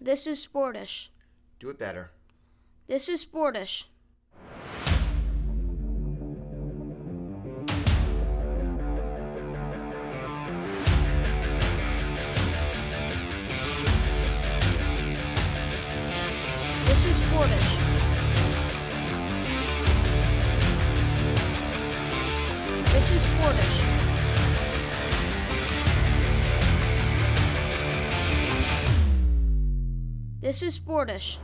This is Sportish. Do it better. This is Sportish. This is Sportish. This is Sportish. This is Sportish.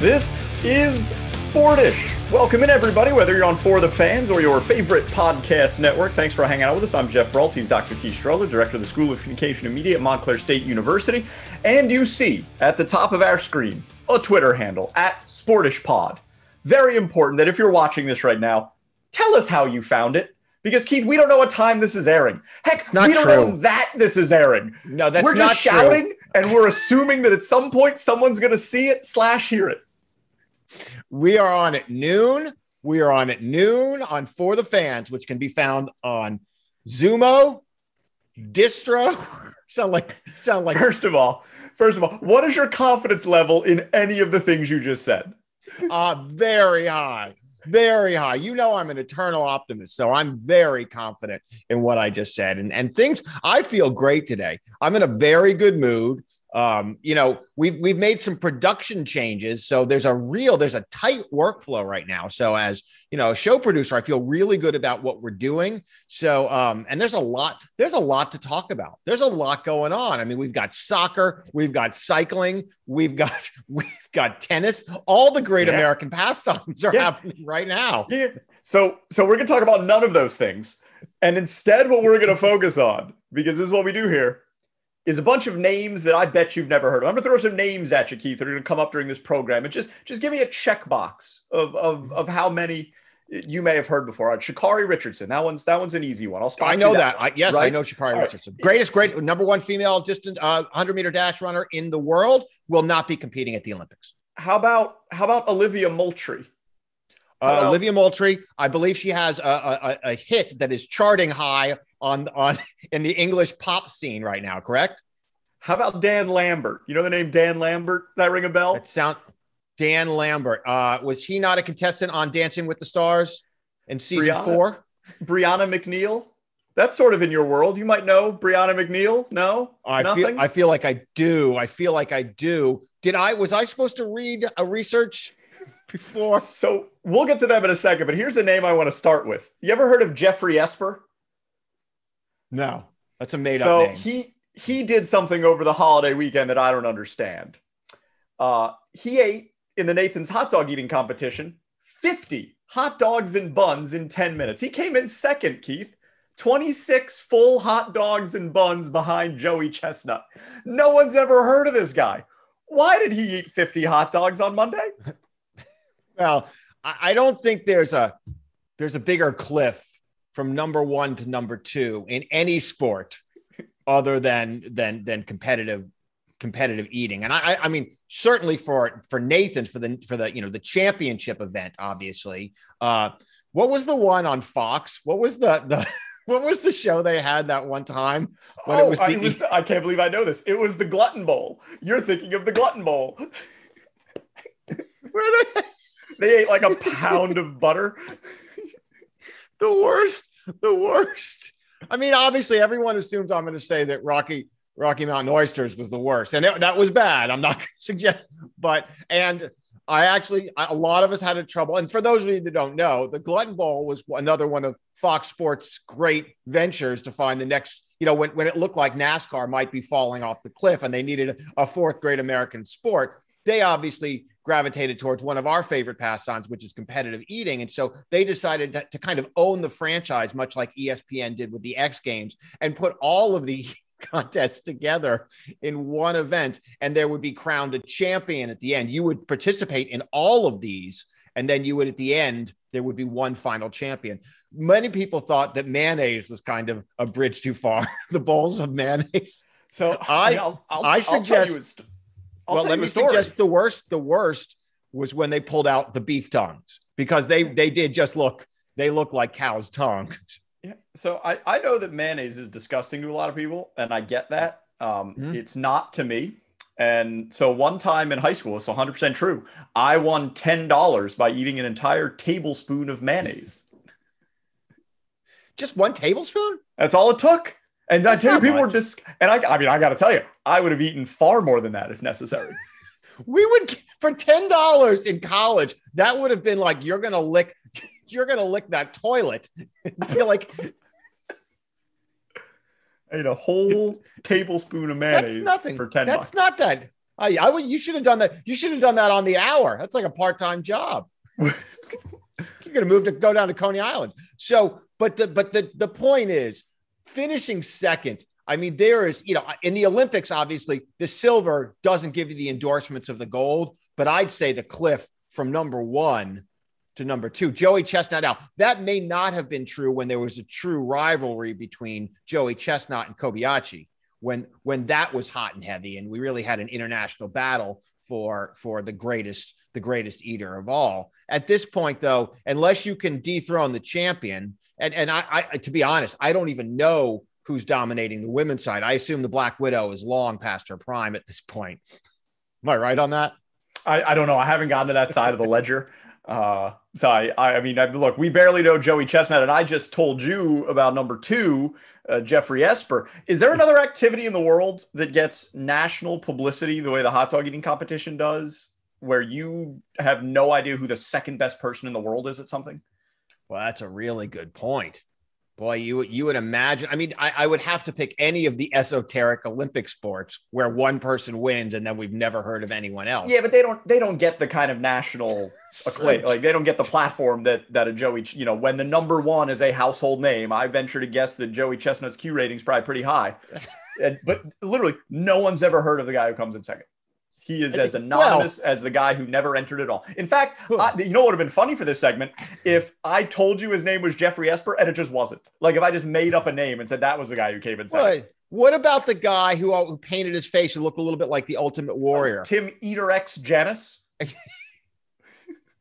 This is Sportish. Welcome in, everybody, whether you're on For the Fans or your favorite podcast network. Thanks for hanging out with us. I'm Geoff Brault. He's Dr. Keith Strudler, Director of the School of Communication and Media at Montclair State University. And you see at the top of our screen a Twitter handle, @SportishPod. Very important that if you're watching this right now, tell us how you found it. Because, Keith, we don't know what time this is airing. Heck, we don't know that this is airing. No, that's not true. We're just shouting, and we're assuming that at some point someone's going to see it / hear it. We are on at noon. We are on at noon on For the Fans, which can be found on Zumo, Distro. Sound like. First of all, what is your confidence level in any of the things you just said? Very high. Very high. You know, I'm an eternal optimist, so I'm very confident in what I just said. And things, I feel great today. I'm in a very good mood. We've made some production changes, so there's a tight workflow right now. So as you know, a show producer, I feel really good about what we're doing. So and there's a lot to talk about. There's a lot going on. I mean, we've got soccer, we've got cycling, we've got tennis. All the great American pastimes are happening right now. Yeah. So we're gonna talk about none of those things, and instead, what we're gonna focus on, because this is what we do here, is a bunch of names that I bet you've never heard of. I'm going to throw some names at you, Keith, that are going to come up during this program. And just give me a checkbox of how many you may have heard before. All right, Sha'Carri Richardson. That one's an easy one. I know that. I know Sha'Carri Richardson. Great, number one female distance 100-meter dash runner in the world, will not be competing at the Olympics. How about Olivia Moultrie? Olivia Moultrie, I believe she has a hit that is charting high on in the English pop scene right now, correct? How about Dan Lambert? You know the name Dan Lambert? That ring a bell? Dan Lambert. Was he not a contestant on Dancing with the Stars in season 4? Brianna McNeil? That's sort of in your world. You might know Brianna McNeil. No? Nothing? I feel like I do. Was I supposed to read a research before? So we'll get to them in a second, but here's a name I want to start with. You ever heard of Jeffrey Esper? No, that's a made-up name. So he did something over the holiday weekend that I don't understand. He ate, in the Nathan's hot dog eating competition, 50 hot dogs and buns in 10 minutes. He came in second, Keith. 26 full hot dogs and buns behind Joey Chestnut. No one's ever heard of this guy. Why did he eat 50 hot dogs on Monday? Well, I don't think there's a bigger cliff from number 1 to number 2 in any sport other than competitive eating. And I mean, certainly for Nathan's, for the championship event, obviously. What was the one on Fox? What was what was the show they had that one time? I can't believe I know this. It was the Glutton Bowl. You're thinking of the Glutton Bowl. Where they ate like a pound of butter. The worst. I mean, obviously, everyone assumes I'm going to say that Rocky Mountain Oysters was the worst, and that was bad. I'm not going to suggest, a lot of us had trouble. And for those of you that don't know, the Glutton Bowl was another one of Fox Sports' great ventures to find the next, when it looked like NASCAR might be falling off the cliff and they needed a fourth great American sport. They obviously gravitated towards one of our favorite pastimes, which is competitive eating. And so they decided to kind of own the franchise, much like ESPN did with the X Games, and put all of the contests together in one event. And there would be crowned a champion at the end. You would participate in all of these. And then you would, at the end, there would be one final champion. Many people thought that mayonnaise was kind of a bridge too far, the bowls of mayonnaise. So I suggest... Let me suggest the worst was when they pulled out the beef tongues, because they did just look like cow's tongues. Yeah. So I know that mayonnaise is disgusting to a lot of people, and I get that. It's not to me. And so one time in high school, it's 100% true, I won $10 by eating an entire tablespoon of mayonnaise. Just one tablespoon? That's all it took. And I tell you, people much. were and I mean, I got to tell you, I would have eaten far more than that if necessary. We would, for $10 in college, that would have been like, you're going to lick that toilet. I feel like I ate a whole tablespoon of mayonnaise. That's nothing. For $10. That's not that. I would. You should have done that. You should have done that on the hour. That's like a part-time job. You're going to go down to Coney Island. So, but the point is, finishing second. I mean, there is, in the Olympics, obviously, the silver doesn't give you the endorsements of the gold, but I'd say the cliff from number 1 to number 2, Joey Chestnut. Now, that may not have been true when there was a true rivalry between Joey Chestnut and Kobayashi, when that was hot and heavy, and we really had an international battle for the greatest eater of all. At this point, though, unless you can dethrone the champion, and I to be honest, I don't even know who's dominating the women's side. I assume the Black Widow is long past her prime at this point. Am I right on that? I don't know. I haven't gotten to that side of the ledger. So I mean, look, we barely know Joey Chestnut, and I just told you about number 2, Jeffrey Esper. Is there another activity in the world that gets national publicity the way the hot dog eating competition does, where you have no idea who the second best person in the world is at something? Well, that's a really good point. Boy, you would imagine. I mean, I would have to pick any of the esoteric Olympic sports where one person wins and then we've never heard of anyone else. Yeah, but they don't get the kind of national acclaim. Like, they don't get the platform that a Joey, when the number 1 is a household name. I venture to guess that Joey Chestnut's Q rating is probably pretty high. But literally, no one's ever heard of the guy who comes in second. He is as anonymous as the guy who never entered at all. In fact, what would have been funny for this segment if I told you his name was Jeffrey Esper and it just wasn't. Like, if I just made up a name and said that was the guy who came in second. What about the guy who painted his face and looked a little bit like the Ultimate Warrior? Tim Eater X Janus?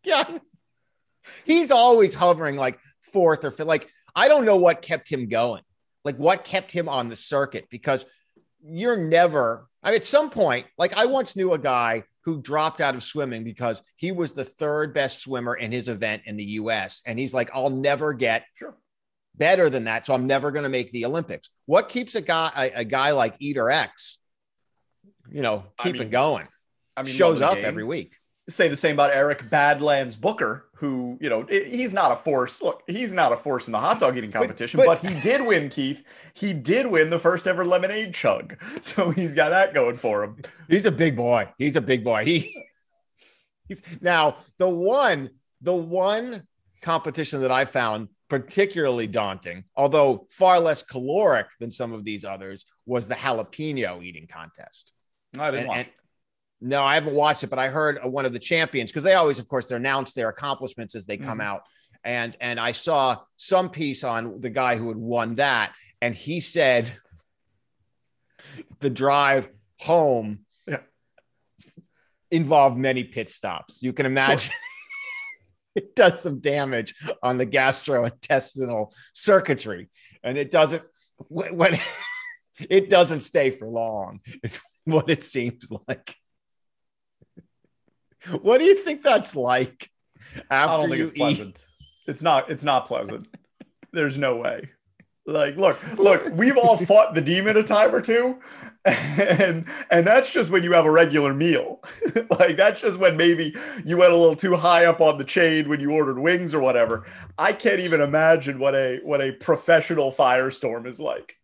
Yeah. He's always hovering like 4th or 5th. Like, I don't know what kept him going. Like, what kept him on the circuit? Because you're never... I mean, at some point, like, I once knew a guy who dropped out of swimming because he was the 3rd best swimmer in his event in the U.S. And he's like, I'll never get better than that, so I'm never going to make the Olympics. What keeps a guy like Eater X, keeping going? I mean, shows up every week. Say the same about Eric Badlands Booker, who, he's not a force. Look, he's not a force in the hot dog eating competition, but he did win, Keith. He did win the first ever lemonade chug. So he's got that going for him. He's a big boy. He's now the one competition that I found particularly daunting, although far less caloric than some of these others, was the jalapeno eating contest. I didn't watch it. No, I haven't watched it, but I heard one of the champions, because they always, of course, they announce their accomplishments as they come out. And I saw some piece on the guy who had won that, and he said the drive home involved many pit stops. You can imagine it does some damage on the gastrointestinal circuitry, and it doesn't when it doesn't stay for long. It's what it seems like. What do you think that's like after I don't think it's pleasant. It's not pleasant. There's no way. Like, look, we've all fought the demon a time or two. And that's just when you have a regular meal. Like, that's just when maybe you went a little too high up on the chain when you ordered wings or whatever. I can't even imagine what a professional firestorm is like.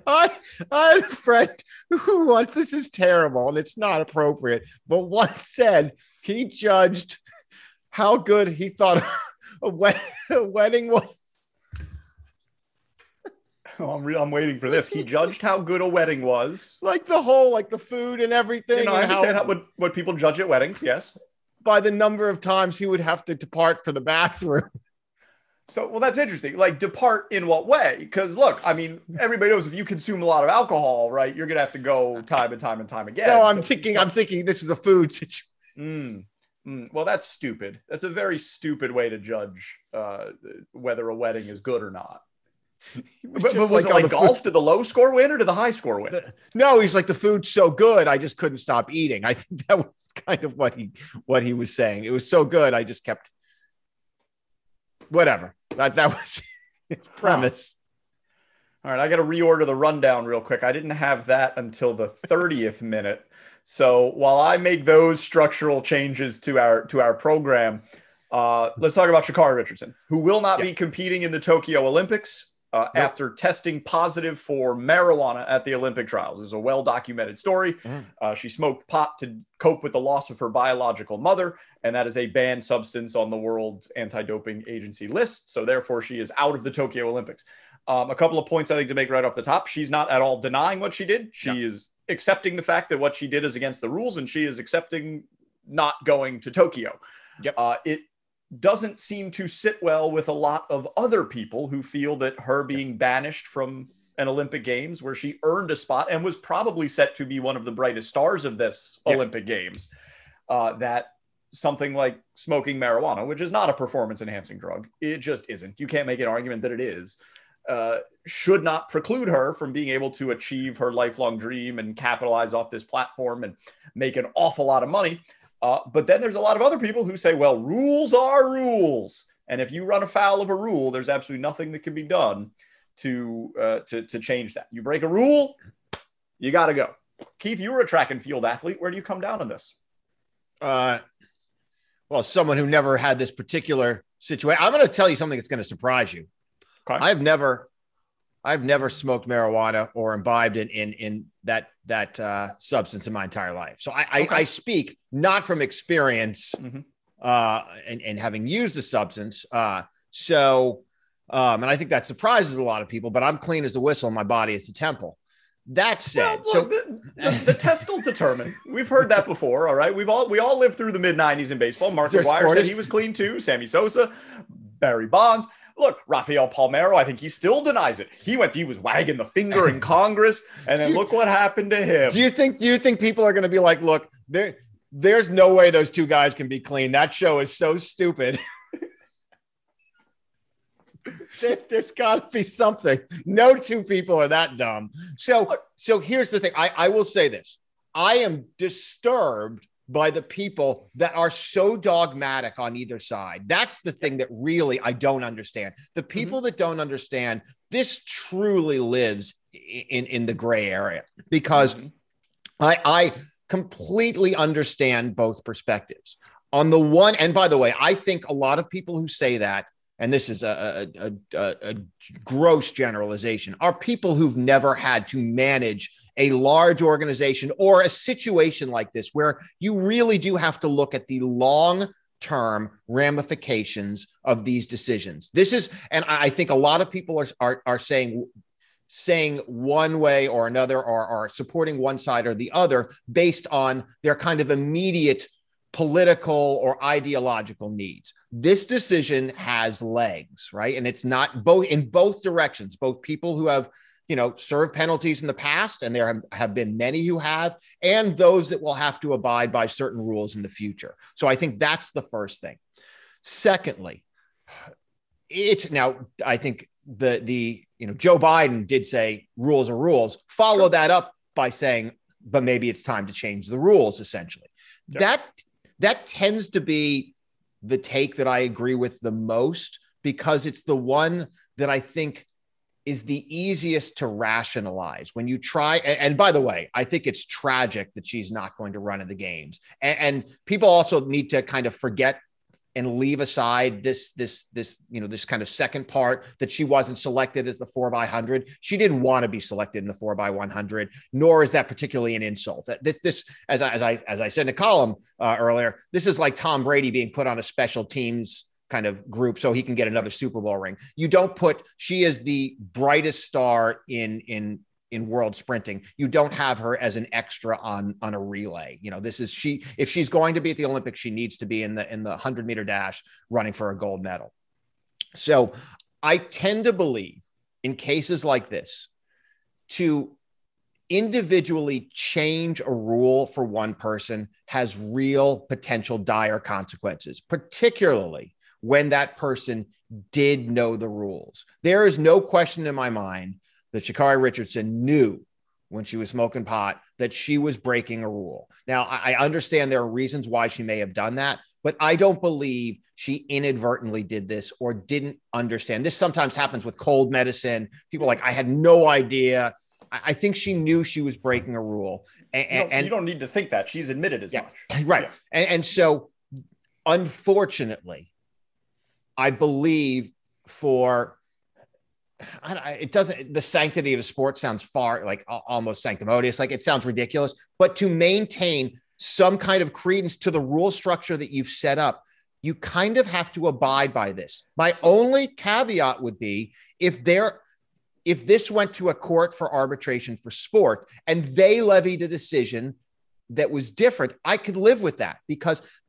I had a friend who once, this is terrible and it's not appropriate, but once said he judged how good he thought a wedding was. Oh, I'm waiting for this. He judged how good a wedding was. Like the whole, like the food and everything. I understand what people judge at weddings, yes. By the number of times he would have to depart for the bathroom. So, well, that's interesting. Like, depart in what way? Because, look, I mean, everybody knows if you consume a lot of alcohol, right, you're going to have to go time and time and time again. No, I'm thinking this is a food situation. Well, that's stupid. That's a very stupid way to judge whether a wedding is good or not. But was it like golf? Did the low score win or did the high score win? No, he's like, the food's so good, I just couldn't stop eating. I think that was kind of what he was saying. It was so good, I just kept whatever. That was its premise. All right, I got to reorder the rundown real quick. I didn't have that until the 30th minute. So while I make those structural changes to our program, let's talk about Sha'Carri Richardson, who will not be competing in the Tokyo Olympics after testing positive for marijuana at the Olympic trials. This is a well-documented story. She smoked pot to cope with the loss of her biological mother, and that is a banned substance on the World Anti-Doping Agency list. So therefore, she is out of the Tokyo Olympics. A couple of points I think to make right off the top. She's not at all denying what she did. She is accepting the fact that what she did is against the rules, and she is accepting not going to Tokyo. It doesn't seem to sit well with a lot of other people who feel that her being banished from an Olympic Games where she earned a spot and was probably set to be one of the brightest stars of this Olympic Games, that something like smoking marijuana, which is not a performance enhancing drug, it just isn't. You can't make an argument that it is. Should not preclude her from being able to achieve her lifelong dream and capitalize off this platform and make an awful lot of money. But then there's a lot of other people who say, well, rules are rules. And if you run afoul of a rule, there's absolutely nothing that can be done to change that. You break a rule, you got to go. Keith, you were a track and field athlete. Where do you come down on this? Well, someone who never had this particular situation, I'm going to tell you something that's going to surprise you. Okay. I've never smoked marijuana or imbibed in that substance in my entire life. So I speak not from experience and having used the substance. And I think that surprises a lot of people, but I'm clean as a whistle and my body is a temple. That said, well, the test will determine. We've heard that before. All right. We all lived through the mid-90s in baseball. Mark McGwire said he was clean too. Sammy Sosa, Barry Bonds. Look, Rafael Palmeiro, I think he still denies it. He was wagging the finger in Congress, and then look what happened to him. Do you think people are going to be like, look, there's no way those two guys can be clean. That show is so stupid. There's got to be something. No two people are that dumb. So here's the thing. I will say this. I am disturbed by the people that are so dogmatic on either side. That's the thing that really I don't understand. The people that don't understand, this truly lives in the gray area, because I completely understand both perspectives. On the one, and by the way, I think a lot of people who say that, and this is a gross generalization, are people who've never had to manage a large organization or a situation like this, where you really do have to look at the long-term ramifications of these decisions. This is, and I think a lot of people are saying one way or another, or are supporting one side or the other based on their kind of immediate political or ideological needs. This decision has legs, right? And it's not in both directions, both people who have, served penalties in the past, and there have been many who have, and those that will have to abide by certain rules in the future. So I think that's the first thing. Secondly, I think Joe Biden did say rules are rules. Follow that up by saying, but maybe it's time to change the rules, essentially. Yep. That tends to be the take that I agree with the most, because it's the one that I think is the easiest to rationalize when you try. And by the way, I think it's tragic that she's not going to run in the games. And people also need to kind of forget and leave aside this kind of second part, that she wasn't selected as the 4x100. She didn't want to be selected in the 4x100, nor is that particularly an insult. This, as I said in a column earlier, this is like Tom Brady being put on a special teams kind of group so he can get another Super Bowl ring. You don't she is the brightest star in world sprinting. You don't have her as an extra on a relay. If she's going to be at the Olympics, she needs to be in the 100-meter dash running for a gold medal. So I tend to believe in cases like this, to individually change a rule for one person has real potential dire consequences, particularly when that person did know the rules. There is no question in my mind that Sha'Carri Richardson knew when she was smoking pot that she was breaking a rule. Now, I understand there are reasons why she may have done that, but I don't believe she inadvertently did this or didn't understand. This sometimes happens with cold medicine. People are like, I had no idea. I think she knew she was breaking a rule. And you don't need to think that. She's admitted as much. Right. Yeah. And so, unfortunately, I believe the sanctity of the sport sounds far like almost sanctimonious. Like it sounds ridiculous, but to maintain some kind of credence to the rule structure that you've set up, you kind of have to abide by this. My only caveat would be if this went to a court for arbitration for sport and they levied a decision that was different, I could live with that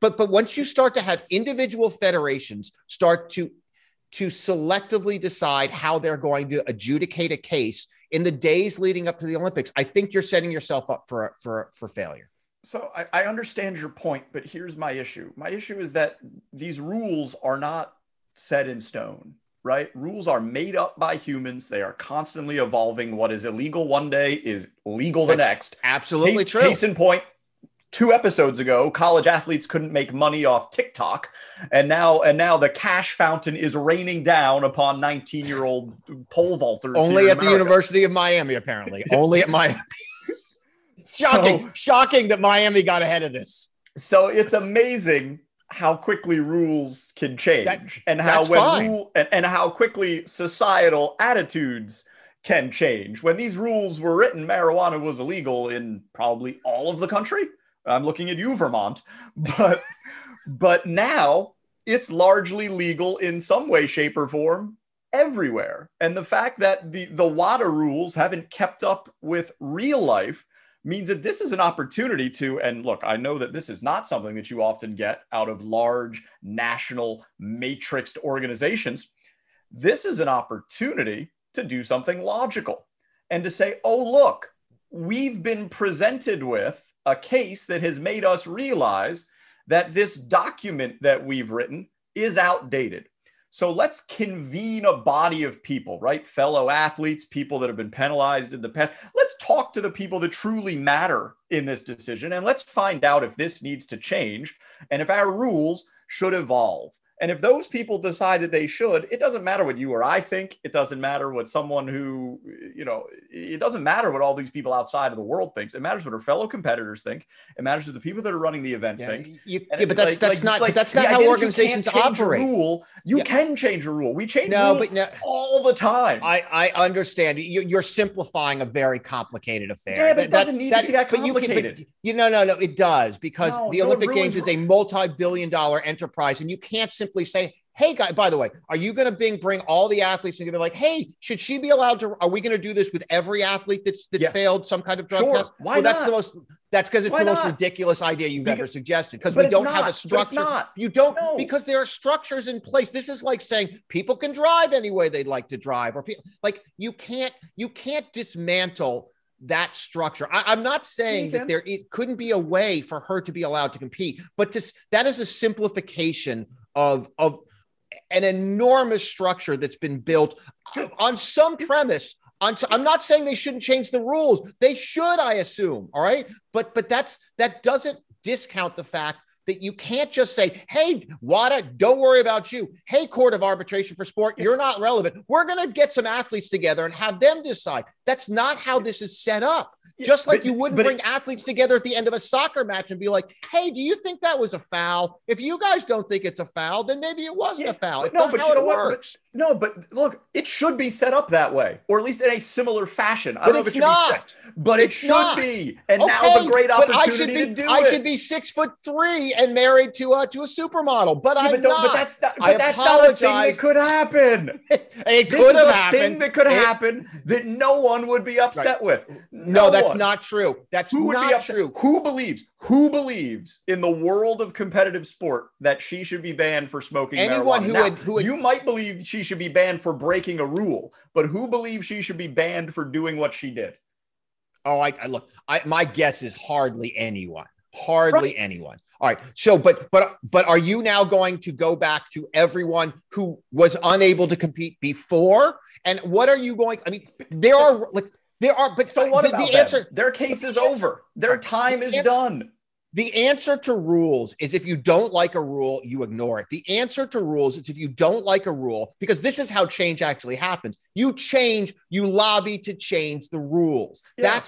but once you start to have individual federations start to selectively decide how they're going to adjudicate a case in the days leading up to the Olympics, I think you're setting yourself up for failure. So I understand your point, but here's my issue. My issue is that these rules are not set in stone, right? Rules are made up by humans. They are constantly evolving. What is illegal one day is legal the next. Absolutely true. Case in point, 2 episodes ago, college athletes couldn't make money off TikTok, and now the cash fountain is raining down upon 19-year-old pole vaulters. Only at the University of Miami, apparently. Only at Miami. Shocking that Miami got ahead of this. So it's amazing how quickly rules can change, and how quickly societal attitudes can change. When these rules were written, marijuana was illegal in probably all of the country. I'm looking at you, Vermont, but now it's largely legal in some way, shape, or form everywhere. And the fact that the WADA rules haven't kept up with real life means that this is an opportunity to, and look, I know that this is not something that you often get out of large national matrixed organizations. This is an opportunity to do something logical and to say, oh, look, we've been presented with a case that has made us realize that this document that we've written is outdated. So let's convene a body of people, right? Fellow athletes, people that have been penalized in the past. Let's talk to the people that truly matter in this decision, and let's find out if this needs to change and if our rules should evolve. And if those people decide that they should, it doesn't matter what you or I think. It doesn't matter what someone who, it doesn't matter what all these people outside of the world thinks. It matters what our fellow competitors think. It matters what the people that are running the event think. But that's not how organizations operate. You can change a rule. We change rules all the time. I understand. You're simplifying a very complicated affair. Yeah, but it doesn't need to be that complicated. No, it does, because the Olympic Games is a multi-billion-dollar enterprise, and you can't simply say, hey, guy, by the way, are you going to bring all the athletes and be like, hey, should she be allowed to, are we going to do this with every athlete that's failed some kind of drug test? Why not? That's because it's the most ridiculous idea you've ever suggested, because we don't have a structure. You don't, because there are structures in place. This is like saying people can drive any way they'd like to drive, or people like you can't dismantle that structure. I'm not saying that it couldn't be a way for her to be allowed to compete, but that is a simplification of an enormous structure that's been built on some premise. I'm not saying they shouldn't change the rules. They should, I assume. All right. But that doesn't discount the fact that you can't just say, hey, WADA, don't worry about you. Hey, Court of Arbitration for Sport, you're not relevant. We're going to get some athletes together and have them decide. That's not how this is set up. Just like you wouldn't bring athletes together at the end of a soccer match and be like, hey, do you think that was a foul? If you guys don't think it's a foul, then maybe it wasn't a foul. It's not how it works. But look, it should be set up that way, or at least in a similar fashion. But it's not. But it should be. And now's a great opportunity to do it. I should be 6'3" and married to a supermodel, but I'm not. But that's not a thing that could happen. It could have happened. Thing that could happen that no one would be upset with. No, that's not true. That's not true. Who believes in the world of competitive sport that she should be banned for smoking marijuana? Who would you might believe she should be banned for breaking a rule, but who believes she should be banned for doing what she did? Oh, my guess is hardly anyone. Hardly anyone. All right. So, but are you now going to go back to everyone who was unable to compete before? And what are you going? I mean, but so what about the answer? Their case is over. Their time is done. The answer to rules is if you don't like a rule, you ignore it. The answer to rules is if you don't like a rule, because this is how change actually happens. You change, you lobby to change the rules. Yeah.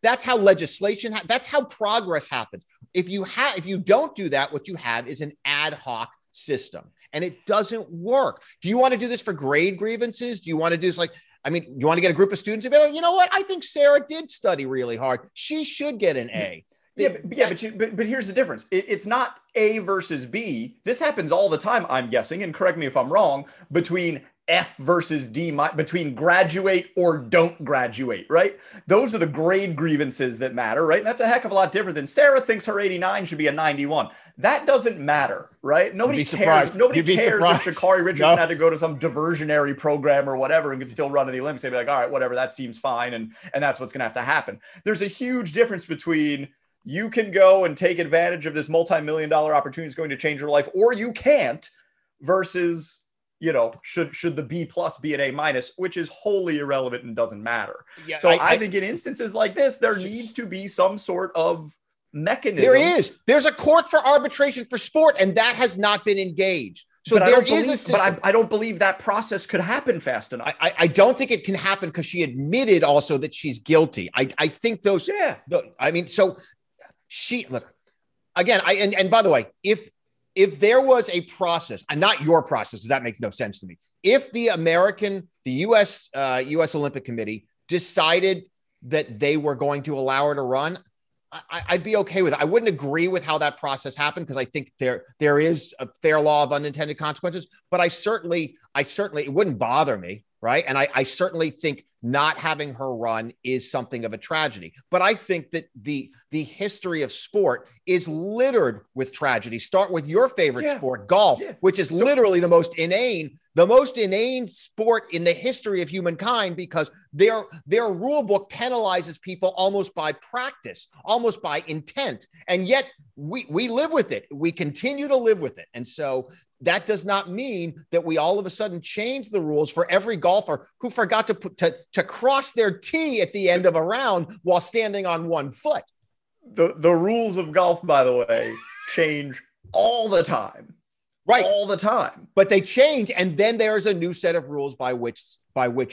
That's how legislation, that's how progress happens. If you don't do that, what you have is an ad hoc system, and it doesn't work. Do you want to do this for grade grievances? Do you want to do this you want to get a group of students and be like, you know what? I think Sarah did study really hard. She should get an A. But here's the difference. It's not A versus B. This happens all the time, I'm guessing, and correct me if I'm wrong, between F versus D, between graduate or don't graduate, right? Those are the grade grievances that matter, right? And that's a heck of a lot different than Sarah thinks her 89 should be a 91. That doesn't matter, right? Nobody cares. Nobody cares if Sha'Carri Richardson had to go to some diversionary program or whatever and could still run in the Olympics. They'd be like, all right, whatever, that seems fine. And that's what's going to have to happen. There's a huge difference between you can go and take advantage of this multi-million-dollar opportunity that's going to change your life, or you can't, versus, should the B plus be an A minus, which is wholly irrelevant and doesn't matter. Yeah, so I think in instances like this, there needs to be some sort of mechanism. There is. There's a court for arbitration for sport, and that has not been engaged. So there is a system. But I don't believe that process could happen fast enough. I don't think it can happen because she admitted also that she's guilty. I think those. Yeah. Look again. And by the way, if there was a process, and not your process, because that makes no sense to me. If the U.S. Olympic Committee decided that they were going to allow her to run, I'd be okay with it. I wouldn't agree with how that process happened because I think there is a fair law of unintended consequences. But I certainly it wouldn't bother me, right? And I certainly think not having her run is something of a tragedy. But I think that the history of sport is littered with tragedy. Start with your favorite sport, golf, which is literally the most inane sport in the history of humankind, because their rule book penalizes people almost by practice, almost by intent. And yet we live with it. We continue to live with it. And so that does not mean that we all of a sudden change the rules for every golfer who forgot to cross their tee at the end of a round while standing on one foot. The rules of golf, by the way, change all the time. Right. All the time. But they change, and then there's a new set of rules by which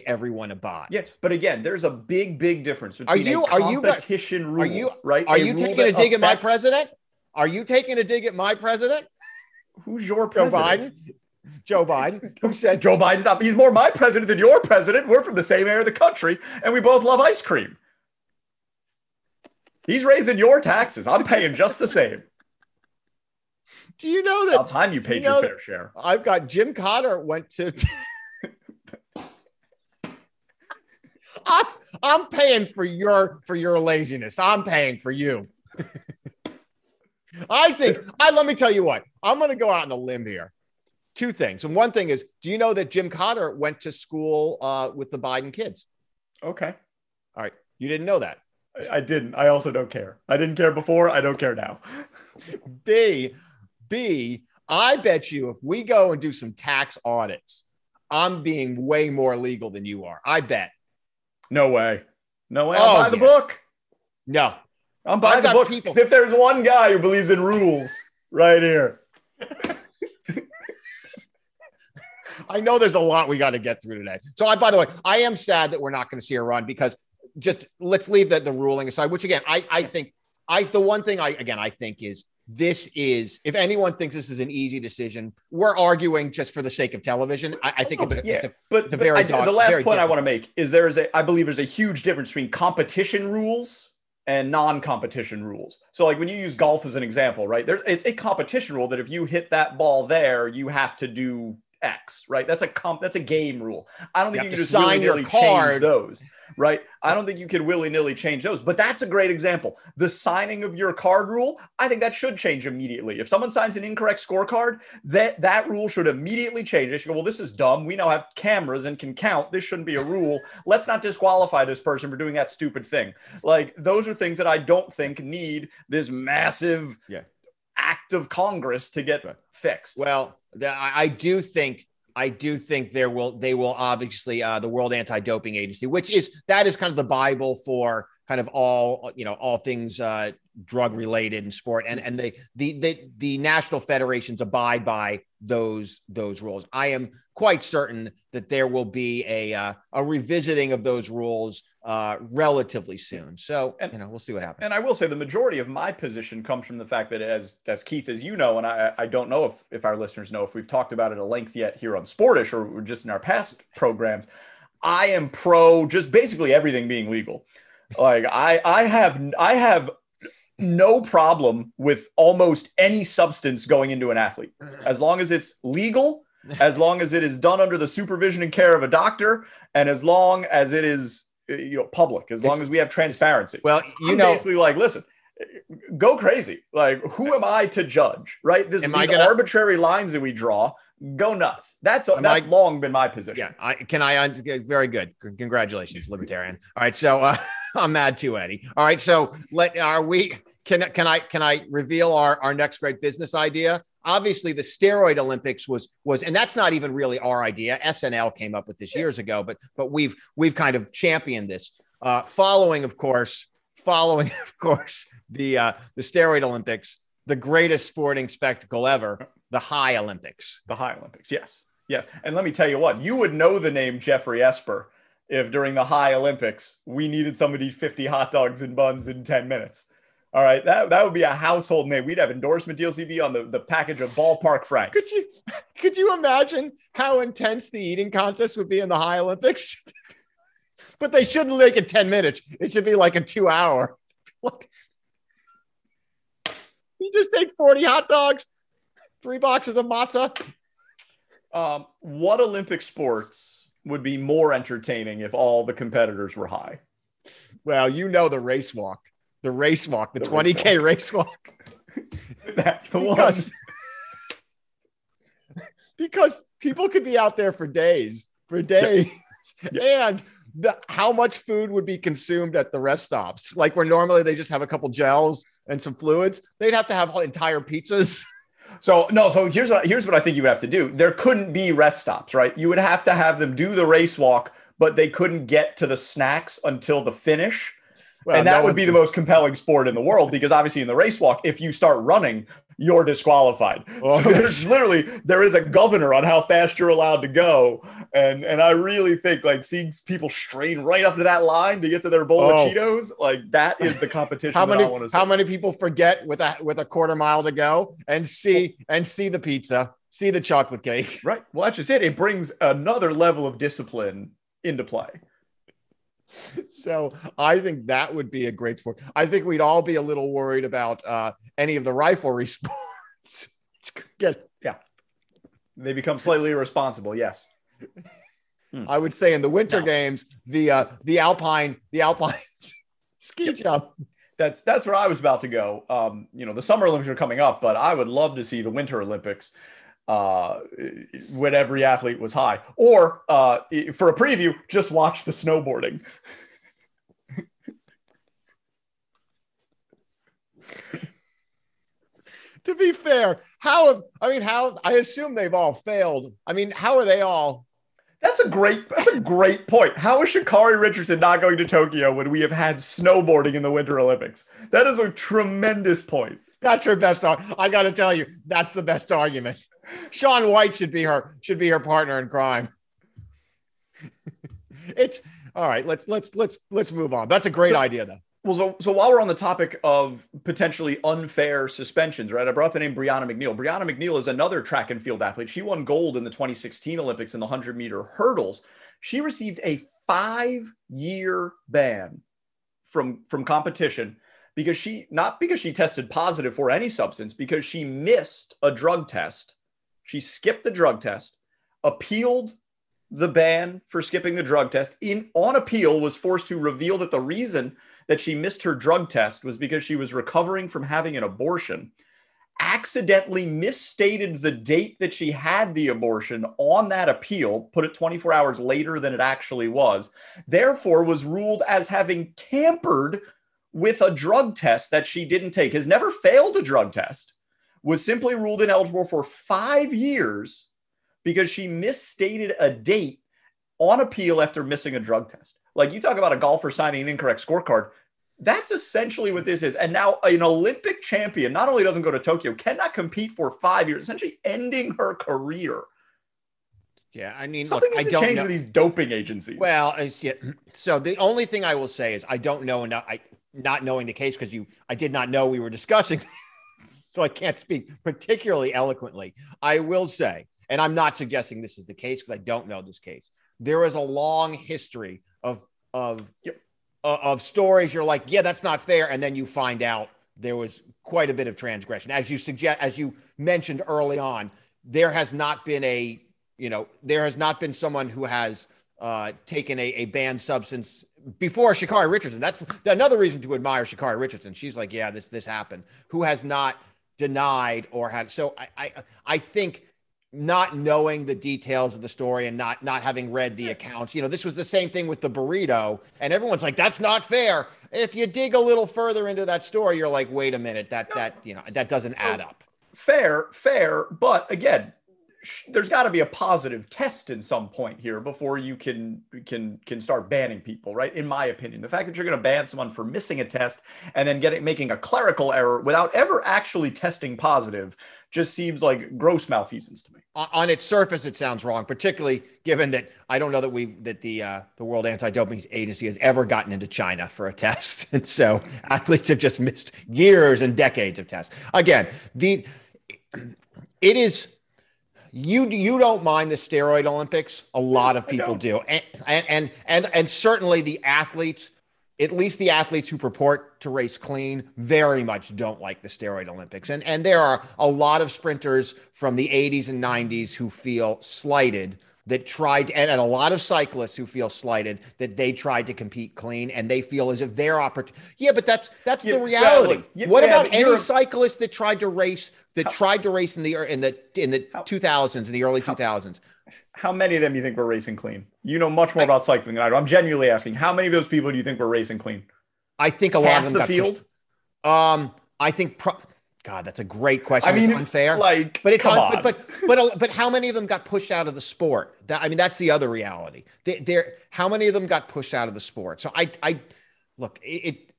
everyone abides. Yes, but again, there's a big difference between a competition rule, right? Are you taking a dig at my president? Are you taking a dig at my president? Who's your president? Joe Biden. Who said Joe Biden's not? He's more my president than your president. We're from the same area of the country, and we both love ice cream. He's raising your taxes. I'm paying just the same. Do you know that? About time you paid your fair share. I've got Jim Cotter went to. I'm paying for your laziness. I'm paying for you. Let me tell you what, I'm going to go out on a limb here. Two things. And one thing is, do you know that Jim Cotter went to school with the Biden kids? Okay. All right. You didn't know that. I didn't. I also don't care. I didn't care before. I don't care now. B, I bet you if we go and do some tax audits, I'm being way more legal than you are. I bet. No way. I'll buy the book. No. I'm buying the book. Because if there's one guy who believes in rules, right here. I know there's a lot we got to get through today. So, by the way, I am sad that we're not going to see her run, because just let's leave the ruling aside, which again, I think the one thing I think is, this is, if anyone thinks this is an easy decision, we're arguing just for the sake of television. I think the last point I want to make is I believe there's a huge difference between competition rules and non-competition rules. So like when you use golf as an example, right? It's a competition rule that if you hit that ball there, you have to do X, right? That's a game rule. I don't think you can just sign your willy-nilly card. change those, right? I don't think you can willy-nilly change those, but that's a great example. The signing of your card rule, I think that should change immediately. If someone signs an incorrect scorecard, that rule should immediately change. They should go, well, this is dumb. We now have cameras and can count. This shouldn't be a rule. Let's not disqualify this person for doing that stupid thing. Like, those are things that I don't think need this massive act of Congress to get fixed. Well, I do think they will obviously the World Anti-Doping Agency, that is kind of the Bible for kind of all things drug related in sport, and the national federations abide by those rules. I am quite certain that there will be a revisiting of those rules relatively soon. So, we'll see what happens. And I will say the majority of my position comes from the fact that as Keith, as you know, and I don't know if our listeners know, if we've talked about it at length yet here on Sportish or just in our past programs, I am pro just basically everything being legal. Like I have no problem with almost any substance going into an athlete, as long as it's legal, as long as it is done under the supervision and care of a doctor, and as long as it is public, as long as we have transparency. Well, I'm basically like, listen, go crazy. Like, who am I to judge, right? These arbitrary lines that we draw, go nuts. That's long been my position. Yeah, very good. Congratulations, libertarian. All right, so I'm mad too, Eddie. All right, so can I reveal our next great business idea? Obviously, the steroid Olympics was, and that's not even really our idea. SNL came up with this years ago, but we've kind of championed this. Following, of course, the steroid Olympics, the greatest sporting spectacle ever, the high Olympics. The high Olympics, yes. And let me tell you what, you would know the name Jeffrey Esper if during the high Olympics we needed somebody 50 hot dogs and buns in 10 minutes. All right, that would be a household name. We'd have endorsement deals. He'd be on the package of Ballpark Franks. Could you imagine how intense the eating contest would be in the high Olympics? But they shouldn't make it 10 minutes. It should be like a 2 hour. You just take 40 hot dogs, 3 boxes of matzah. What Olympic sports would be more entertaining if all the competitors were high? Well, the race walk. The 20K race walk. That's the one. Because people could be out there for days. And how much food would be consumed at the rest stops? Like where normally they just have a couple gels and some fluids, they'd have to have entire pizzas. So here's what I think you would have to do. There couldn't be rest stops, right? You would have to have them do the race walk, but they couldn't get to the snacks until the finish. Well, and that would be the most compelling sport in the world, because obviously in the race walk, if you start running, you're disqualified. So there is a governor on how fast you're allowed to go. And I really think like seeing people strain right up to that line to get to their bowl of Cheetos, like that is the competition I want to see. How many people forget with a quarter mile to go and see the pizza, see the chocolate cake? Right. Well, that's just it. It brings another level of discipline into play. So I think that would be a great sport. I think we'd all be a little worried about any of the riflery sports. They become slightly irresponsible. Yes. I would say in the winter games, the alpine ski jump. That's where I was about to go. The Summer Olympics are coming up, but I would love to see the Winter Olympics when every athlete was high, or for a preview, just watch the snowboarding. To be fair, I assume they've all failed. I mean, how are they all? That's a great point. How is Sha'Carri Richardson not going to Tokyo when we have had snowboarding in the Winter Olympics? That is a tremendous point. That's her best. I got to tell you, that's the best argument. Shaun White should be her partner in crime. It's all right. Let's move on. That's a great idea, though. Well, so while we're on the topic of potentially unfair suspensions, right? I brought up the name Brianna McNeil. Brianna McNeil is another track and field athlete. She won gold in the 2016 Olympics in the 100-meter hurdles. She received a 5-year ban from competition because she tested positive for any substance, because she missed a drug test. She skipped the drug test appealed the ban for skipping the drug test. On appeal, was forced to reveal that the reason that she missed her drug test was because she was recovering from having an abortion, accidentally misstated the date that she had the abortion on that appeal, put it 24 hours later than it actually was, therefore was ruled as having tampered with a drug test that she didn't take, has never failed a drug test, was simply ruled ineligible for 5 years because she misstated a date on appeal after missing a drug test. Like, you talk about a golfer signing an incorrect scorecard. That's essentially what this is. And now an Olympic champion not only doesn't go to Tokyo, cannot compete for 5 years, essentially ending her career. Yeah, I mean, something look, needs I to don't change know with these doping agencies. Well, so the only thing I will say is I don't know enough. Not knowing the case because I did not know we were discussing, so I can't speak particularly eloquently. I will say, and I'm not suggesting this is the case because I don't know this case. There is a long history of stories. You're like, yeah, that's not fair, and then you find out there was quite a bit of transgression. As you mentioned early on, there has not been someone who has taken a banned substance before Sha'Carri Richardson. That's another reason to admire Shikara Richardson. She's like, yeah, this happened. Who has not denied or had. So I think not knowing the details of the story and not having read the accounts, this was the same thing with the burrito, and everyone's like, that's not fair. If you dig a little further into that story, you're like, wait a minute, that doesn't add up. Fair. But again, there's got to be a positive test in some point here before you can start banning people, right? In my opinion, the fact that you're going to ban someone for missing a test and then making a clerical error without ever actually testing positive just seems like gross malfeasance to me. On its surface, it sounds wrong, particularly given that I don't know that the World Anti-Doping Agency has ever gotten into China for a test, and so athletes have just missed years and decades of tests. Again, it is. You don't mind the steroid Olympics. A lot of people do. And certainly the athletes, at least the athletes who purport to race clean, very much don't like the steroid Olympics. And there are a lot of sprinters from the 80s and 90s who feel slighted that tried, and a lot of cyclists who feel slighted that they tried to compete clean and they feel as if their opportunity. Yeah, but that's the reality. What about any cyclist that tried to race in the 2000s, in the early 2000s? How many of them do you think were racing clean? You know much more about cycling than I do. I'm genuinely asking, how many of those people do you think were racing clean? I think a lot of them got field. I think. God, that's a great question. I mean, it's unfair. But how many of them got pushed out of the sport? That's the other reality. How many of them got pushed out of the sport? So I look.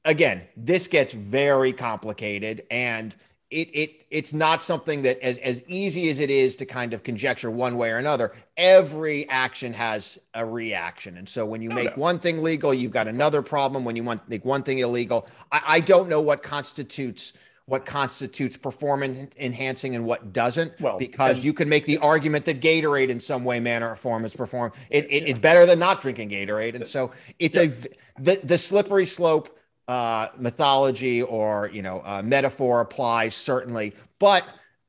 Again, this gets very complicated, and it's not something that as easy as it is to kind of conjecture one way or another. Every action has a reaction, and so when you make one thing legal, you've got another problem. When you make one thing illegal, I don't know what constitutes performance enhancing and what doesn't, because you can make the argument that Gatorade in some way, manner, or form is it's better than not drinking Gatorade. And so it's the slippery slope mythology or, metaphor applies certainly. But,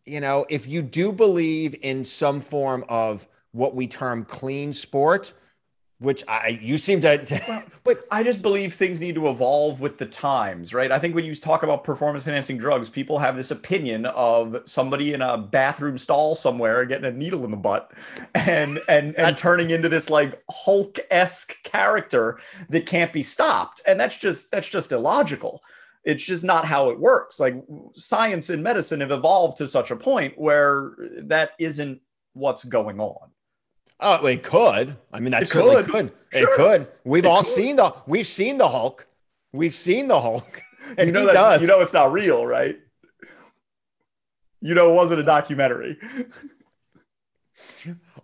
if you do believe in some form of what we term clean sport, which you seem to but I just believe things need to evolve with the times, right? I think when you talk about performance enhancing drugs, people have this opinion of somebody in a bathroom stall somewhere getting a needle in the butt and turning into this like Hulk-esque character that can't be stopped. And that's just illogical. It's just not how it works. Like, science and medicine have evolved to such a point where that isn't what's going on. Oh, it could. That certainly could. Sure. It could. We've seen the Hulk. We've seen the Hulk. And it's not real, right? It wasn't a documentary.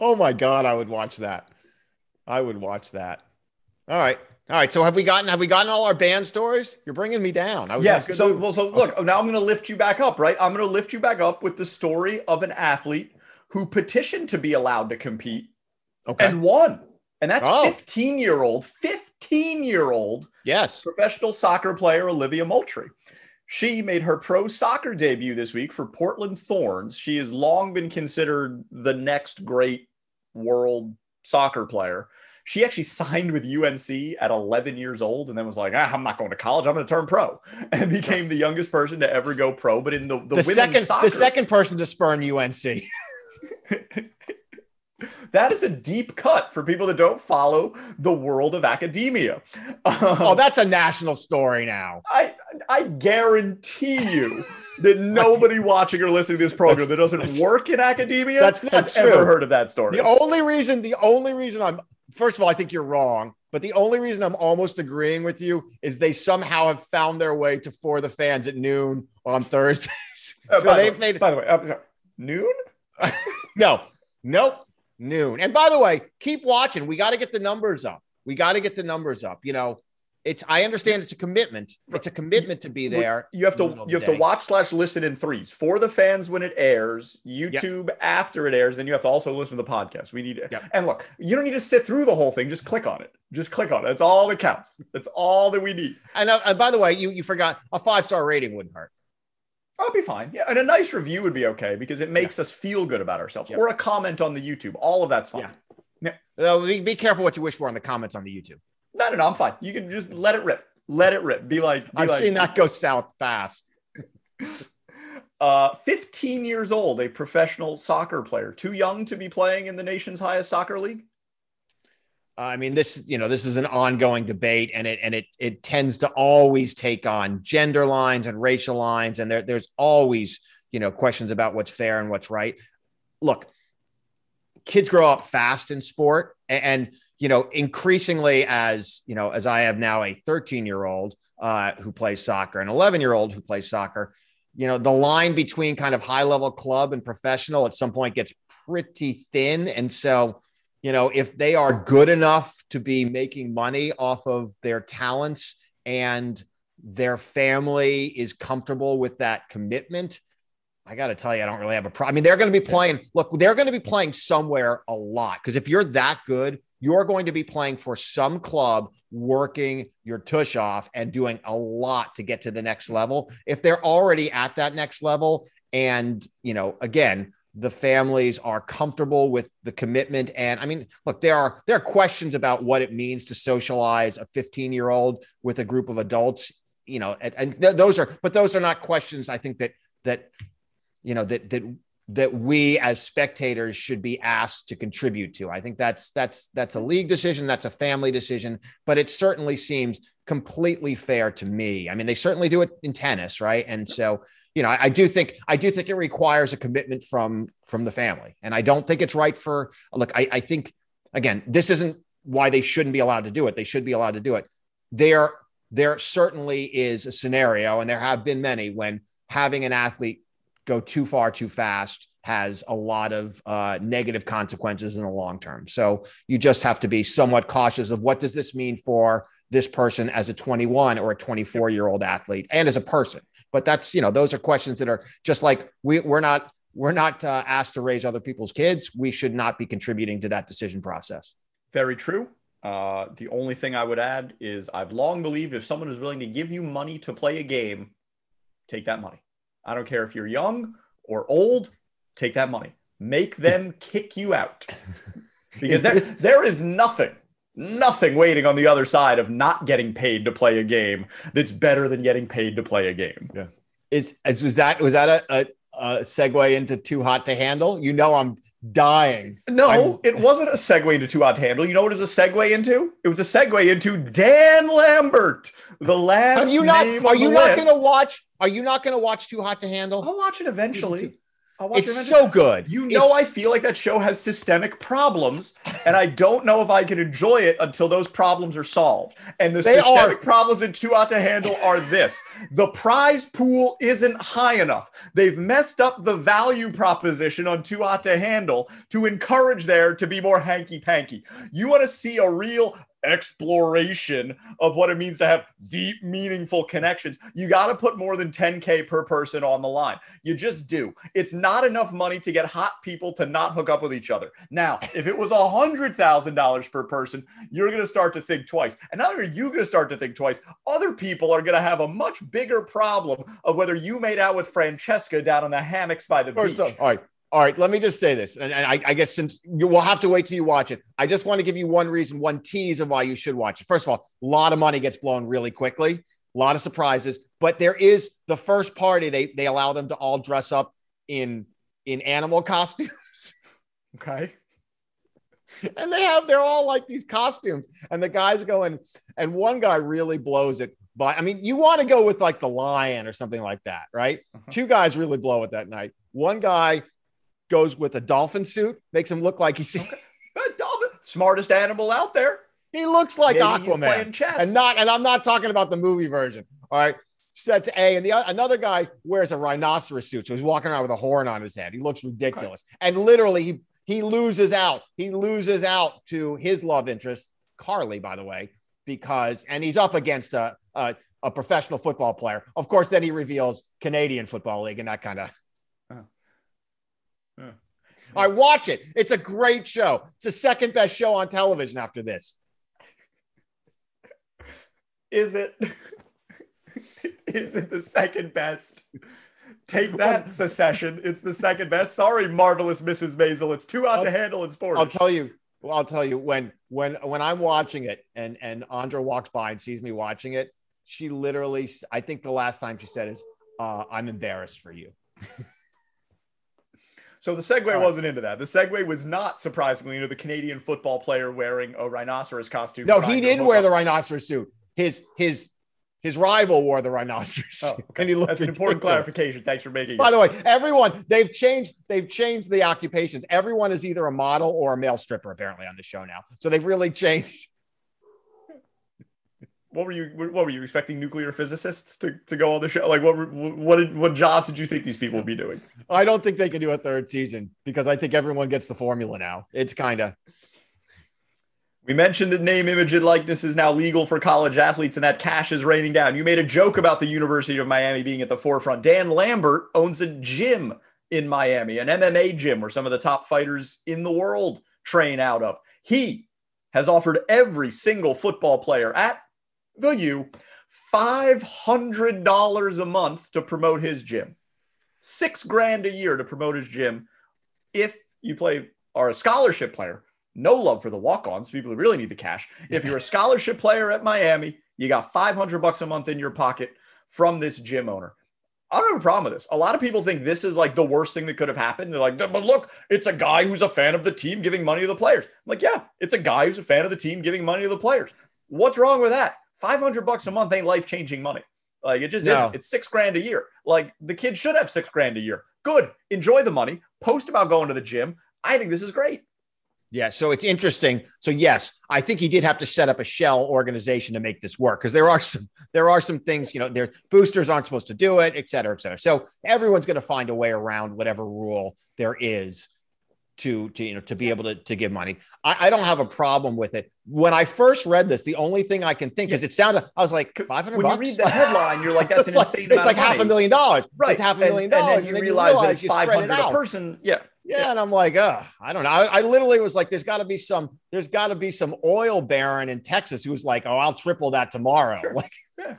Oh my God, I would watch that. All right. So have we gotten all our band stories? You're bringing me down. Yes. So look, now I'm going to lift you back up, right? I'm going to lift you back up with the story of an athlete who petitioned to be allowed to compete. Okay. And won. And that's 15-year-old, yes, professional soccer player Olivia Moultrie. She made her pro soccer debut this week for Portland Thorns. She has long been considered the next great world soccer player. She actually signed with UNC at 11 years old and then was like, I'm not going to college. I'm going to turn pro, and became the youngest person to ever go pro. But in the second person to spurn UNC. That is a deep cut for people that don't follow the world of academia. That's a national story now. I guarantee you that nobody watching or listening to this program that doesn't work in academia has ever heard of that story. The only reason I'm, first of all, I think you're wrong, but the only reason I'm almost agreeing with you is they somehow have found their way to For the Fans at noon on Thursdays. By the way, noon? No, nope. Noon. And by the way, keep watching. We got to get the numbers up. You know, I understand it's a commitment. It's a commitment to be there. You have to watch/listen in threes. For the Fans when it airs, YouTube after it airs, then you have to also listen to the podcast. We need it. Yep. And look, you don't need to sit through the whole thing. Just click on it. That's all that counts. That's all that we need. And by the way, you forgot a 5-star rating wouldn't hurt. I'll be fine. Yeah. And a nice review would be okay because it makes us feel good about ourselves. Or a comment on the YouTube. All of that's fine. Yeah. Be careful what you wish for in the comments on the YouTube. No, I'm fine. You can just let it rip. I've seen that go south fast. 15 years old, a professional soccer player. Too young to be playing in the nation's highest soccer league? I mean, this is an ongoing debate, and it tends to always take on gender lines and racial lines, and there's always questions about what's fair and what's right. Look, kids grow up fast in sport, and increasingly as I have now a 13-year-old who plays soccer, an 11-year-old who plays soccer, the line between kind of high level club and professional at some point gets pretty thin, and so. If they are good enough to be making money off of their talents and their family is comfortable with that commitment, I got to tell you, I don't really have a problem. I mean, they're going to be playing somewhere a lot. Because if you're that good, you're going to be playing for some club, working your tush off and doing a lot to get to the next level. If they're already at that next level and, again, the families are comfortable with the commitment. And I mean, look, there are questions about what it means to socialize a 15-year-old with a group of adults, and those are not questions I think that we as spectators should be asked to contribute to. I think that's a league decision. That's a family decision, but it certainly seems completely fair to me. I mean, they certainly do it in tennis. Right. And so, I do think it requires a commitment from the family. And I don't think it's right I think, again, this isn't why they shouldn't be allowed to do it. They should be allowed to do it. There certainly is a scenario, and there have been many, when having an athlete go too far too fast has a lot of negative consequences in the long term. So you just have to be somewhat cautious of what does this mean for this person as a 21 or a 24-year-old athlete and as a person. But that's, those are questions that are just like, we're not asked to raise other people's kids. We should not be contributing to that decision process. Very true. The only thing I would add is I've long believed if someone is willing to give you money to play a game, take that money. I don't care if you're young or old, take that money. Make them kick you out. Because there is nothing waiting on the other side of not getting paid to play a game that's better than getting paid to play a game. Yeah. Was that a segue into Too Hot to Handle? I'm dying. No, it wasn't a segue into Too Hot to Handle. You know what it was a segue into? It was a segue into Dan Lambert, the last name on the list. Are you not going to watch Too Hot to Handle? I'll watch it eventually. It's so good. I feel like that show has systemic problems, and I don't know if I can enjoy it until those problems are solved. And the systemic problems in Too Hot to Handle are this. The prize pool isn't high enough. They've messed up the value proposition on Too Hot to Handle to encourage there to be more hanky-panky. You want to see a real exploration of what it means to have deep, meaningful connections, you got to put more than $10K per person on the line. You just do. It's not enough money to get hot people to not hook up with each other. Now, if it was $100,000 per person, you're going to start to think twice. And not only are you going to start to think twice, other people are going to have a much bigger problem of whether you made out with Francesca down in the hammocks by the beach. All right. All right, let me just say this. And I guess since you will have to wait till you watch it, I just want to give you one tease of why you should watch it. First of all, a lot of money gets blown really quickly, a lot of surprises, but there is the first party. They allow them to all dress up in animal costumes. Okay. And they're all like these costumes, and the guys go in, and one guy really blows it. But I mean, you want to go with like the lion or something like that, right? Uh-huh. Two guys really blow it that night. One guy goes with a dolphin suit, makes him look like he's dolphin, smartest animal out there. He looks like Maybe Aquaman, he's playing chess. and I'm not talking about the movie version. All right, set to A, and another guy wears a rhinoceros suit, so he's walking around with a horn on his head. He looks ridiculous, and literally he loses out. He loses out to his love interest, Carly, by the way, and he's up against a professional football player. Of course, then he reveals Canadian Football League, and that kind of. All right, watch it. It's a great show. It's the second best show on television after this. Is it? Is it the second best? Take that, Secession. It's the second best. Sorry, marvelous Mrs. Maisel. It's too out to handle in sport. I'll tell you when I'm watching it and Andra walks by and sees me watching it, she literally, I think the last time she said is, I'm embarrassed for you. So the segue wasn't into that. The segue was not, surprisingly, into the Canadian football player wearing a rhinoceros costume. No, he didn't wear the rhinoceros suit. His rival wore the rhinoceros suit. Oh, okay. That's an important clarification. Thanks for making it. By the way, everyone, they've changed the occupations. Everyone is either a model or a male stripper, apparently, on the show now. So they've really changed. What were you expecting nuclear physicists to go on the show? Like what jobs did you think these people would be doing? I don't think they can do a third season because I think everyone gets the formula now. It's kind of. We mentioned that name, image, and likeness is now legal for college athletes, and that cash is raining down. You made a joke about the University of Miami being at the forefront. Dan Lambert owns a gym in Miami, an MMA gym where some of the top fighters in the world train out of. He has offered every single football player at the U $500 a month to promote his gym. $6,000 a year to promote his gym. If you are a scholarship player, no love for the walk-ons, people who really need the cash. If you're a scholarship player at Miami, you got $500 a month in your pocket from this gym owner. I don't have a problem with this. A lot of people think this is like the worst thing that could have happened. They're like, but look, it's a guy who's a fan of the team giving money to the players. I'm like, yeah, it's a guy who's a fan of the team giving money to the players. What's wrong with that? $500 a month ain't life-changing money. Like, it just isn't. It's $6,000 a year. Like, the kid should have $6,000 a year. Good. Enjoy the money. Post about going to the gym. I think this is great. Yeah, so it's interesting. So yes, I think he did have to set up a shell organization to make this work because there are some things, their boosters aren't supposed to do it, et cetera, et cetera. So everyone's going to find a way around whatever rule there is to be able to give money. I don't have a problem with it. When I first read this, the only thing I can think is I was like, $500. When you read the headline, you're like, that's an insane amount of money. It's like $500,000. Right. It's $500,000. And then you realize that it's 500 a person. Yeah. Yeah. And I'm like, I don't know. I literally was like, there's got to be some oil baron in Texas who's like, oh, I'll triple that tomorrow. Sure. Like, yeah.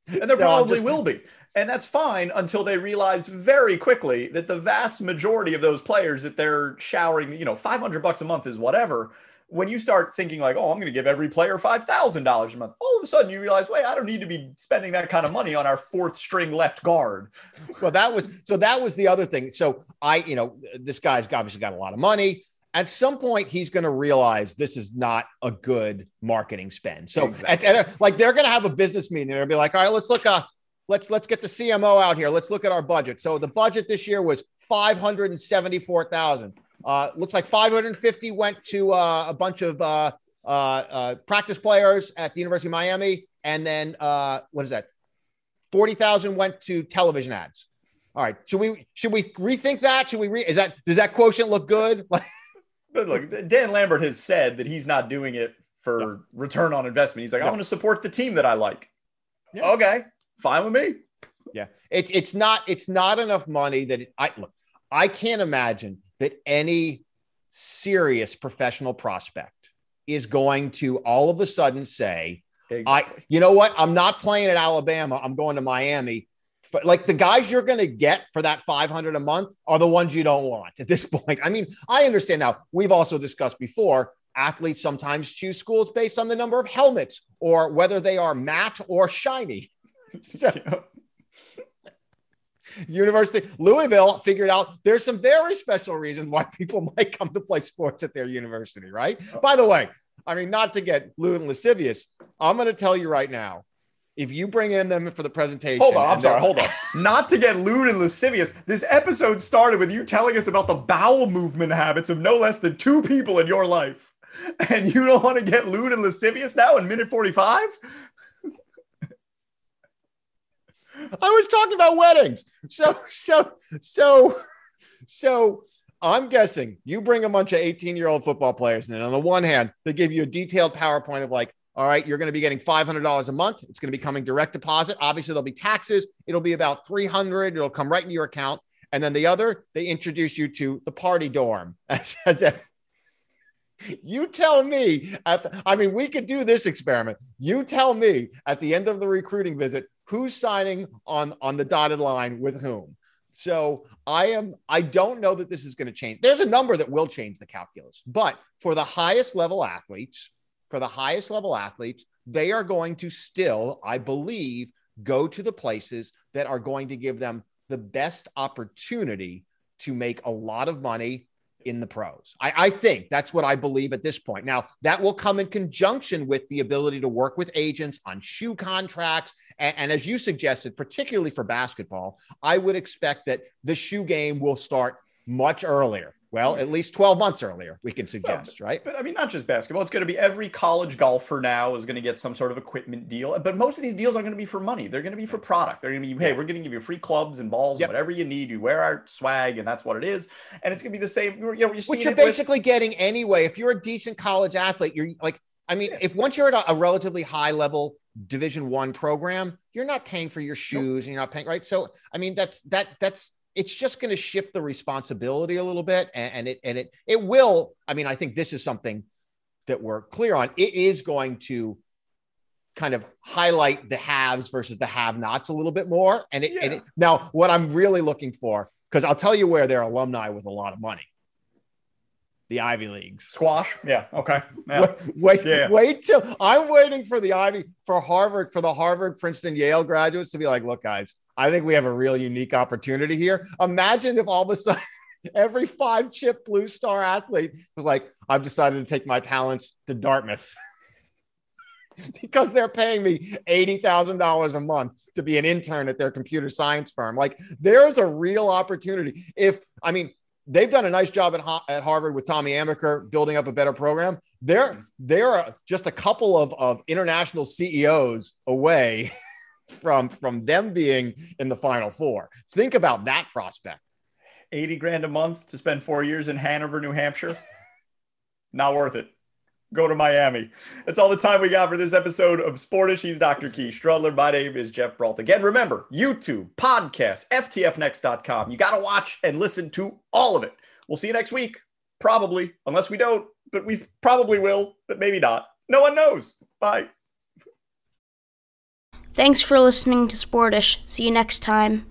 And there probably will be. And that's fine until they realize very quickly that the vast majority of those players that they're showering, $500 a month is whatever. When you start thinking like, oh, I'm going to give every player $5,000 a month, all of a sudden you realize, wait, I don't need to be spending that kind of money on our fourth string left guard. Well, that was the other thing. So this guy's obviously got a lot of money. At some point, he's going to realize this is not a good marketing spend. So exactly. They're going to have a business meeting. They'll be like, all right, let's look let's get the CMO out here. Let's look at our budget. So the budget this year was $574,000. Looks like 550 went to a bunch of practice players at the University of Miami. And then what is that? 40,000 went to television ads. All right. Should we rethink that? Does that quotient look good? But look, Dan Lambert has said that he's not doing it for return on investment. He's like, I want to support the team that I like. Yeah. Okay. Fine with me. Yeah. It's not enough money that I can't imagine that any serious professional prospect is going to all of a sudden say, exactly. You know what? I'm not playing at Alabama. I'm going to Miami. Like the guys you're going to get for that $500 a month are the ones you don't want at this point. I mean, I understand now. We've also discussed before, athletes sometimes choose schools based on the number of helmets or whether they are matte or shiny. So, University Louisville figured out there's some very special reasons why people might come to play sports at their university, right? By the way, I mean, not to get lewd and lascivious, I'm going to tell you right now, if you bring in them for the presentation. Hold on. Not to get lewd and lascivious. This episode started with you telling us about the bowel movement habits of no less than 2 people in your life. And you don't want to get lewd and lascivious now in minute 45? I was talking about weddings. So I'm guessing you bring a bunch of 18-year-old football players, and on the one hand, they give you a detailed PowerPoint of like, all right, you're going to be getting $500 a month. It's going to be coming direct deposit. Obviously, there'll be taxes. It'll be about $300. It'll come right into your account. And then the other, they introduce you to the party dorm. As if you tell me, we could do this experiment. You tell me at the end of the recruiting visit, who's signing on the dotted line with whom. So I don't know that this is going to change. There's a number that will change the calculus, but for the highest level athletes, they are going to still, I believe, go to the places that are going to give them the best opportunity to make a lot of money in the pros. I think that's what I believe at this point. Now, that will come in conjunction with the ability to work with agents on shoe contracts. And as you suggested, particularly for basketball, I would expect that the shoe game will start much earlier. Well, at least 12 months earlier, we can suggest, right? But I mean, not just basketball. It's going to be every college golfer now is going to get some sort of equipment deal. But most of these deals aren't going to be for money. They're going to be for product. They're going to be, hey, we're going to give you free clubs and balls, and whatever you need. You wear our swag, and that's what it is. And it's going to be the same. Which you're basically getting anyway. If you're a decent college athlete, you're like, if once you're at a relatively high level Division I program, you're not paying for your shoes and you're not paying, right? So, I mean, that's it's just going to shift the responsibility a little bit. And it will, I think this is something that we're clear on. It is going to kind of highlight the haves versus the have-nots a little bit more. Now what I'm really looking for, because I'll tell you where there are alumni with a lot of money. The Ivy Leagues. Squash. Yeah. Okay. Yeah. Wait till I'm waiting for the Harvard, for the Harvard, Princeton, Yale graduates to be like, look, guys, I think we have a real unique opportunity here. Imagine if all of a sudden every 5-chip Blue Star athlete was like, I've decided to take my talents to Dartmouth because they're paying me $80,000 a month to be an intern at their computer science firm. Like, there's a real opportunity. They've done a nice job at Harvard with Tommy Amaker building up a better program. There are just a couple of international CEOs away from them being in the Final Four. Think about that prospect. $80,000 a month to spend 4 years in Hanover, New Hampshire. Not worth it. Go to Miami. That's all the time we got for this episode of Sportish. He's Dr. Keith Strudler. My name is Geoff Brault. Again, remember, YouTube, podcast, ftfnext.com. You got to watch and listen to all of it. We'll see you next week. Probably, unless we don't, but we probably will, but maybe not. No one knows. Bye. Thanks for listening to Sportish. See you next time.